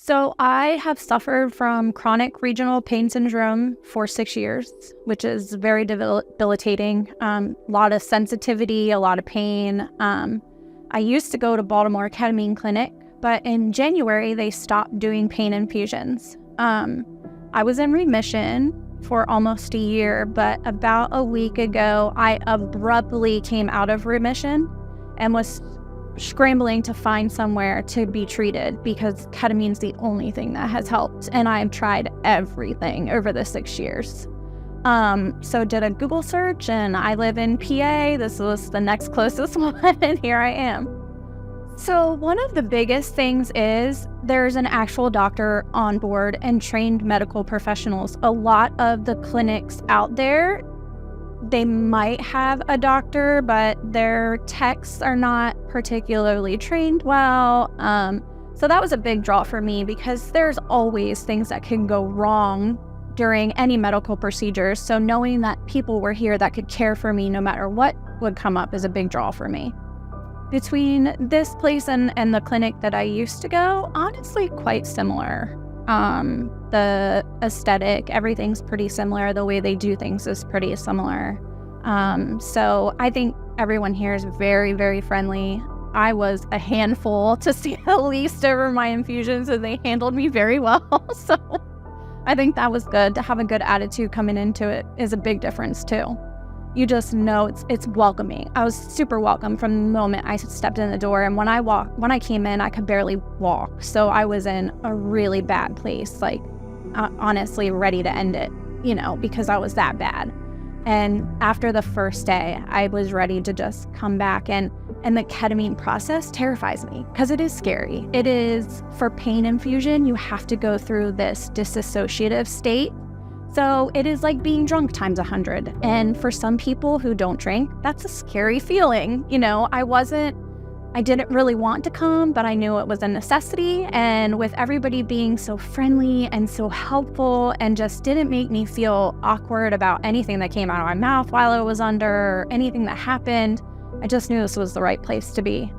So I have suffered from chronic regional pain syndrome for 6 years, which is very debilitating. A lot of sensitivity, a lot of pain. I used to go to Baltimore Ketamine Clinic, but in January, they stopped doing pain infusions. I was in remission for almost a year, but about a week ago, I abruptly came out of remission and was scrambling to find somewhere to be treated because ketamine's the only thing that has helped, and I've tried everything over the 6 years. So did a Google search, and I live in PA. This was the next closest one, and here I am. So one of the biggest things is there's an actual doctor on board and trained medical professionals. A lot of the clinics out there, they might have a doctor, but their techs are not particularly trained well. So that was a big draw for me because there's always things that can go wrong during any medical procedures. So knowing that people were here that could care for me no matter what would come up is a big draw for me. Between this place and the clinic that I used to go, honestly, quite similar. The aesthetic, everything's pretty similar. The way they do things is pretty similar. So I think everyone here is very, very friendly. I was a handful, to say the least, over my infusions, and they handled me very well. So I think that was good. To have a good attitude coming into it is a big difference too. You just know it's welcoming. I was super welcome from the moment I stepped in the door. And when I came in, I could barely walk. So I was in a really bad place, like honestly ready to end it, because I was that bad. And after the first day, I was ready to just come back. And the ketamine process terrifies me because it is scary. It is, for pain infusion, you have to go through this dissociative state. So it is like being drunk times 100. And for some people who don't drink, that's a scary feeling. I didn't really want to come, but I knew it was a necessity. And with everybody being so friendly and so helpful and just didn't make me feel awkward about anything that came out of my mouth while I was under, or anything that happened, I just knew this was the right place to be.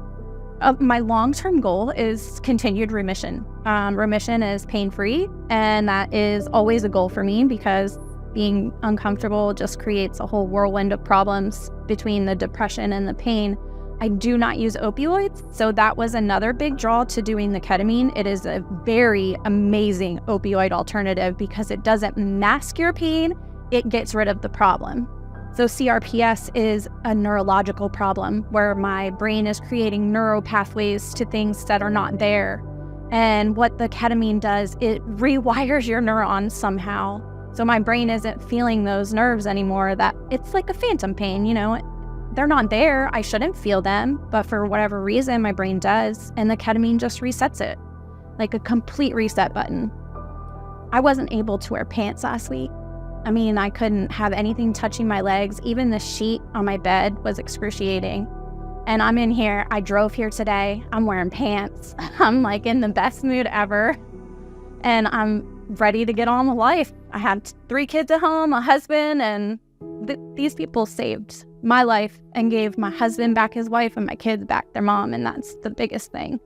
My long-term goal is continued remission. Remission is pain-free, and that is always a goal for me because being uncomfortable just creates a whole whirlwind of problems between the depression and the pain. I do not use opioids, so that was another big draw to doing the ketamine. It is a very amazing opioid alternative because it doesn't mask your pain, it gets rid of the problem. So CRPS is a neurological problem where my brain is creating neural pathways to things that are not there. And what the ketamine does, it rewires your neurons somehow. So my brain isn't feeling those nerves anymore. That it's like a phantom pain, they're not there. I shouldn't feel them, but for whatever reason, my brain does. And the ketamine just resets it, like a complete reset button. I wasn't able to wear pants last week. I couldn't have anything touching my legs. Even the sheet on my bed was excruciating. And I'm in here. I drove here today. I'm wearing pants. I'm like in the best mood ever. And I'm ready to get on with life. I have 3 kids at home, a husband, and these people saved my life and gave my husband back his wife and my kids back their mom. And that's the biggest thing.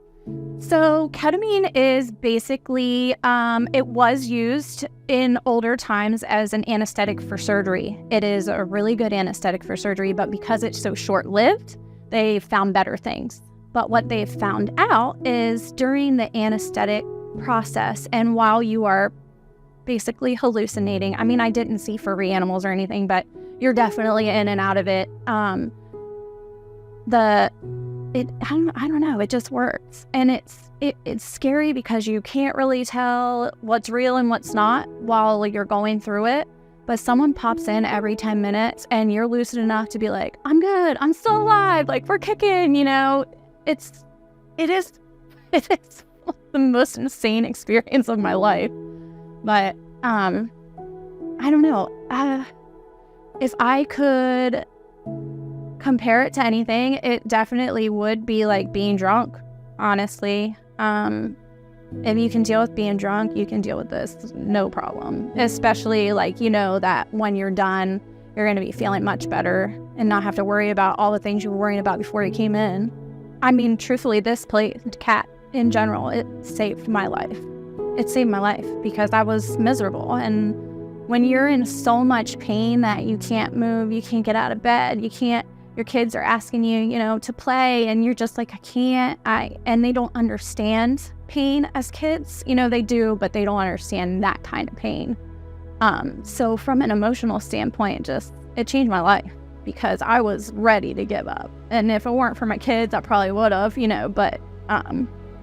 So ketamine is basically, it was used in older times as an anesthetic for surgery. It is a really good anesthetic for surgery, but because it's so short-lived, they found better things. But what they've found out is during the anesthetic process and while you are basically hallucinating, I didn't see furry animals or anything, but you're definitely in and out of it. I don't know, it just works. And it's scary because you can't really tell what's real and what's not while you're going through it. But someone pops in every 10 minutes and you're lucid enough to be like, I'm good, I'm still alive, like we're kicking, it is the most insane experience of my life. But I don't know, if I could compare it to anything, it definitely would be like being drunk, honestly. If you can deal with being drunk, you can deal with this, no problem. Especially that when you're done, you're going to be feeling much better and not have to worry about all the things you were worrying about before you came in. Truthfully, this cat in general, it saved my life. it saved my life because I was miserable. And when you're in so much pain that you can't move, you can't get out of bed, your kids are asking you, to play, and you're just like, I can't, and they don't understand pain as kids. They do, but they don't understand that kind of pain. So from an emotional standpoint, it changed my life because I was ready to give up. And if it weren't for my kids, I probably would have, but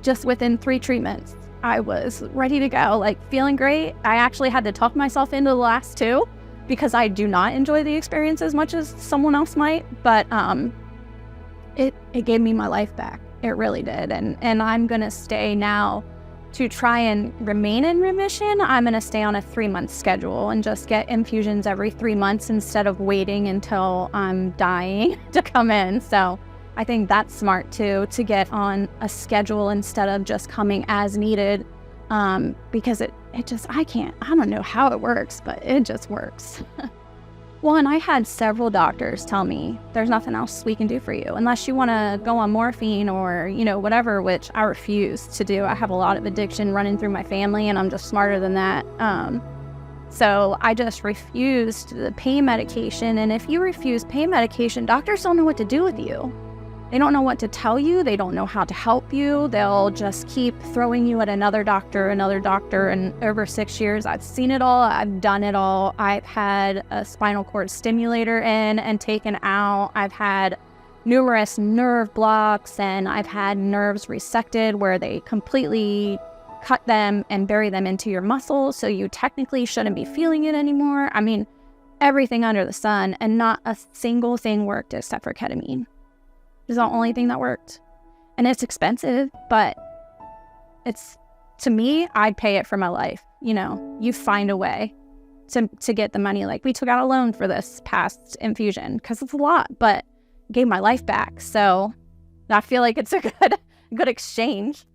just within 3 treatments, I was ready to go, like feeling great. I actually had to talk myself into the last 2 because I do not enjoy the experience as much as someone else might, but it gave me my life back. It really did. And I'm gonna stay now to try and remain in remission. I'm gonna stay on a 3-month schedule and just get infusions every 3 months instead of waiting until I'm dying to come in. So I think that's smart too, to get on a schedule instead of just coming as needed, because I don't know how it works, but it just works. Well, and I had several doctors tell me there's nothing else we can do for you unless you want to go on morphine or, whatever, which I refuse to do. I have a lot of addiction running through my family, and I'm just smarter than that. So I just refused the pain medication. And if you refuse pain medication, doctors don't know what to do with you. They don't know what to tell you. They don't know how to help you. They'll just keep throwing you at another doctor. And over 6 years, I've seen it all. I've done it all. I've had a spinal cord stimulator in and taken out. I've had numerous nerve blocks, and I've had nerves resected where they completely cut them and bury them into your muscles. So you technically shouldn't be feeling it anymore. I mean, everything under the sun, and not a single thing worked except for ketamine. It's the only thing that worked. And it's expensive, but to me, I'd pay it for my life. You find a way to get the money. Like, we took out a loan for this past infusion because it's a lot, but it gave my life back. So I feel like it's a good exchange.